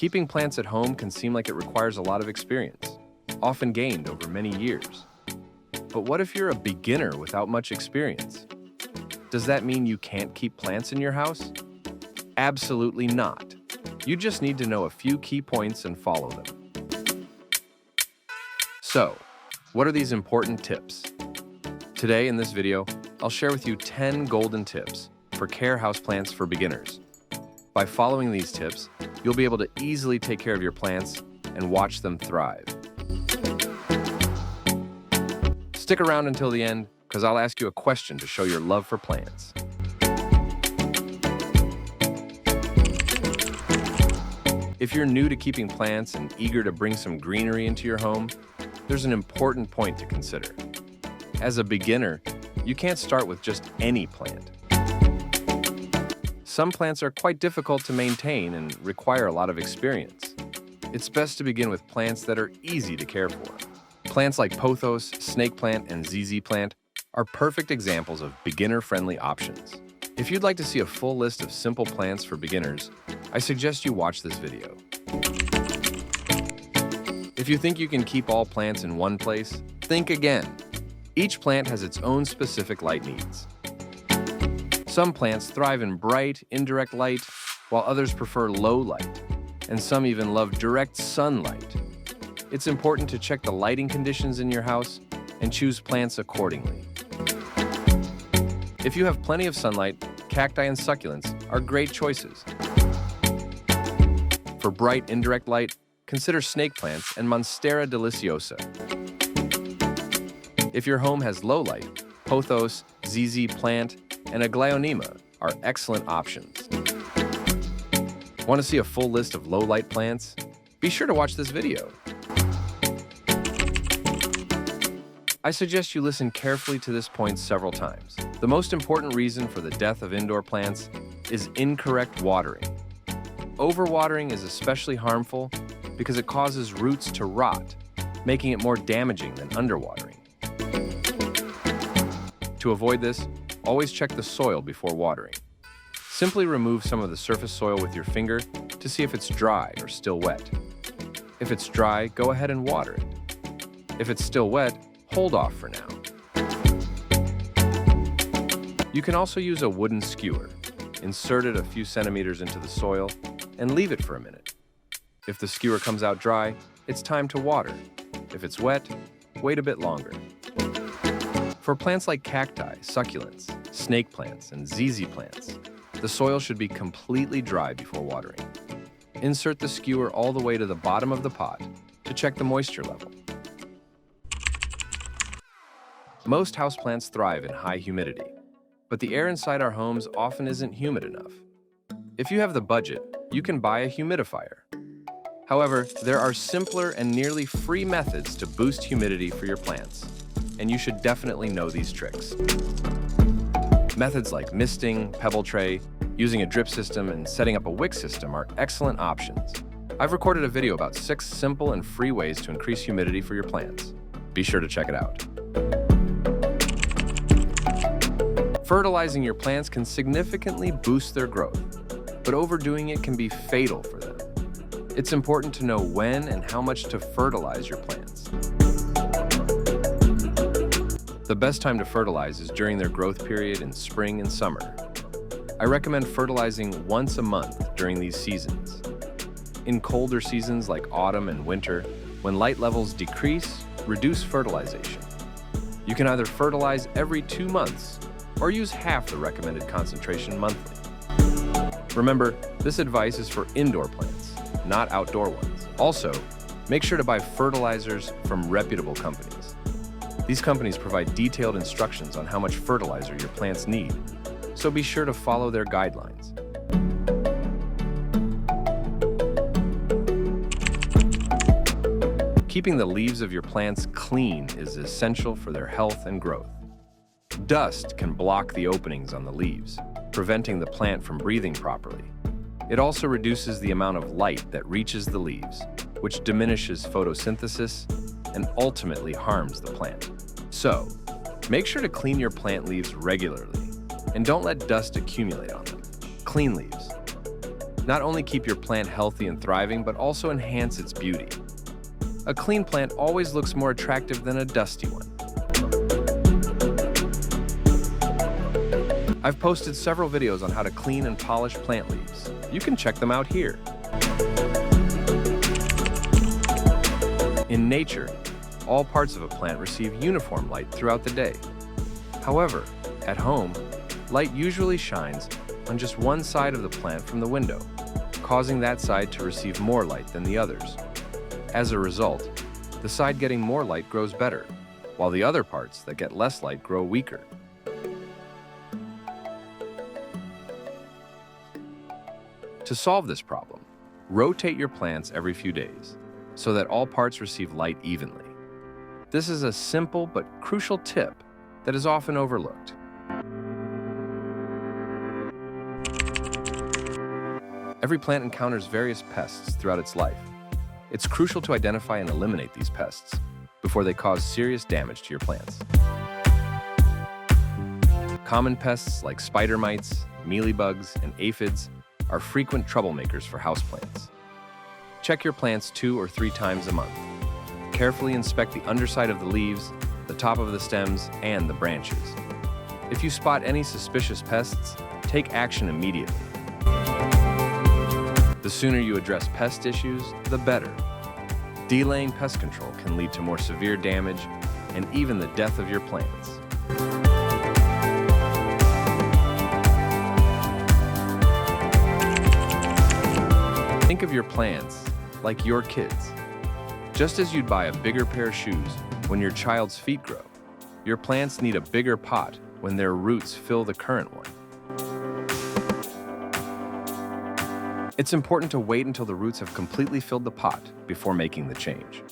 Keeping plants at home can seem like it requires a lot of experience, often gained over many years. But what if you're a beginner without much experience? Does that mean you can't keep plants in your house? Absolutely not. You just need to know a few key points and follow them. So, what are these important tips? Today in this video, I'll share with you 10 golden tips for care houseplants for beginners. By following these tips, you'll be able to easily take care of your plants and watch them thrive. Stick around until the end, because I'll ask you a question to show your love for plants. If you're new to keeping plants and eager to bring some greenery into your home, there's an important point to consider. As a beginner, you can't start with just any plant. Some plants are quite difficult to maintain and require a lot of experience. It's best to begin with plants that are easy to care for. Plants like pothos, snake plant, and ZZ plant are perfect examples of beginner-friendly options. If you'd like to see a full list of simple plants for beginners, I suggest you watch this video. If you think you can keep all plants in one place, think again. Each plant has its own specific light needs. Some plants thrive in bright, indirect light, while others prefer low light, and some even love direct sunlight. It's important to check the lighting conditions in your house and choose plants accordingly. If you have plenty of sunlight, cacti and succulents are great choices. For bright, indirect light, consider snake plants and Monstera deliciosa. If your home has low light, pothos, ZZ plant, and Aglaonema are excellent options. Want to see a full list of low-light plants? Be sure to watch this video. I suggest you listen carefully to this point several times. The most important reason for the death of indoor plants is incorrect watering. Overwatering is especially harmful because it causes roots to rot, making it more damaging than underwatering. To avoid this, always check the soil before watering. Simply remove some of the surface soil with your finger to see if it's dry or still wet. If it's dry, go ahead and water it. If it's still wet, hold off for now. You can also use a wooden skewer. Insert it a few centimeters into the soil and leave it for a minute. If the skewer comes out dry, it's time to water. If it's wet, wait a bit longer. For plants like cacti, succulents, snake plants, and ZZ plants, the soil should be completely dry before watering. Insert the skewer all the way to the bottom of the pot to check the moisture level. Most houseplants thrive in high humidity, but the air inside our homes often isn't humid enough. If you have the budget, you can buy a humidifier. However, there are simpler and nearly free methods to boost humidity for your plants, and you should definitely know these tricks. Methods like misting, pebble tray, using a drip system, and setting up a wick system are excellent options. I've recorded a video about 6 simple and free ways to increase humidity for your plants. Be sure to check it out. Fertilizing your plants can significantly boost their growth, but overdoing it can be fatal for them. It's important to know when and how much to fertilize your plants. The best time to fertilize is during their growth period in spring and summer. I recommend fertilizing once a month during these seasons. In colder seasons like autumn and winter, when light levels decrease, reduce fertilization. You can either fertilize every 2 months or use half the recommended concentration monthly. Remember, this advice is for indoor plants, not outdoor ones. Also, make sure to buy fertilizers from reputable companies. These companies provide detailed instructions on how much fertilizer your plants need, so be sure to follow their guidelines. Keeping the leaves of your plants clean is essential for their health and growth. Dust can block the openings on the leaves, preventing the plant from breathing properly. It also reduces the amount of light that reaches the leaves, which diminishes photosynthesis and ultimately harms the plant. So, make sure to clean your plant leaves regularly and don't let dust accumulate on them. Clean leaves. not only keep your plant healthy and thriving, but also enhance its beauty. A clean plant always looks more attractive than a dusty one. I've posted several videos on how to clean and polish plant leaves. You can check them out here. In nature, all parts of a plant receive uniform light throughout the day. However, at home, light usually shines on just one side of the plant from the window, causing that side to receive more light than the others. As a result, the side getting more light grows better, while the other parts that get less light grow weaker. To solve this problem, rotate your plants every few days so that all parts receive light evenly. This is a simple but crucial tip that is often overlooked. Every plant encounters various pests throughout its life. It's crucial to identify and eliminate these pests before they cause serious damage to your plants. Common pests like spider mites, mealybugs, and aphids are frequent troublemakers for houseplants. Check your plants 2 or 3 times a month. Carefully inspect the underside of the leaves, the top of the stems, and the branches. If you spot any suspicious pests, take action immediately. The sooner you address pest issues, the better. Delaying pest control can lead to more severe damage and even the death of your plants. Think of your plants like your kids. Just as you'd buy a bigger pair of shoes when your child's feet grow, your plants need a bigger pot when their roots fill the current one. It's important to wait until the roots have completely filled the pot before making the change.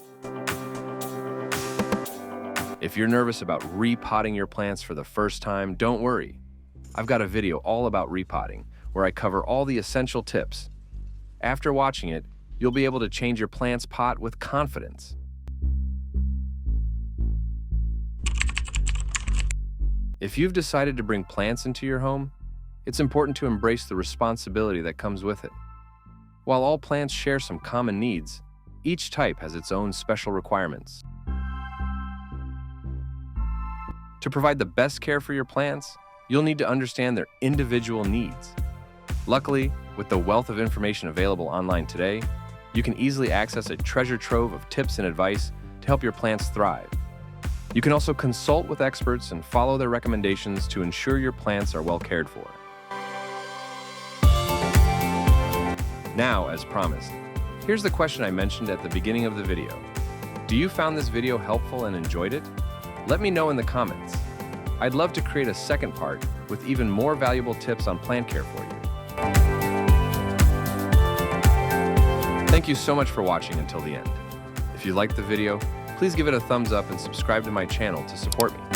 If you're nervous about repotting your plants for the first time, don't worry. I've got a video all about repotting where I cover all the essential tips. After watching it, you'll be able to change your plant's pot with confidence. If you've decided to bring plants into your home, it's important to embrace the responsibility that comes with it. While all plants share some common needs, each type has its own special requirements. To provide the best care for your plants, you'll need to understand their individual needs. Luckily, with the wealth of information available online today, you can easily access a treasure trove of tips and advice to help your plants thrive. You can also consult with experts and follow their recommendations to ensure your plants are well cared for. Now, as promised, here's the question I mentioned at the beginning of the video. Do you found this video helpful and enjoyed it? Let me know in the comments. I'd love to create a second part with even more valuable tips on plant care for you. Thank you so much for watching until the end. If you liked the video, please give it a thumbs up and subscribe to my channel to support me.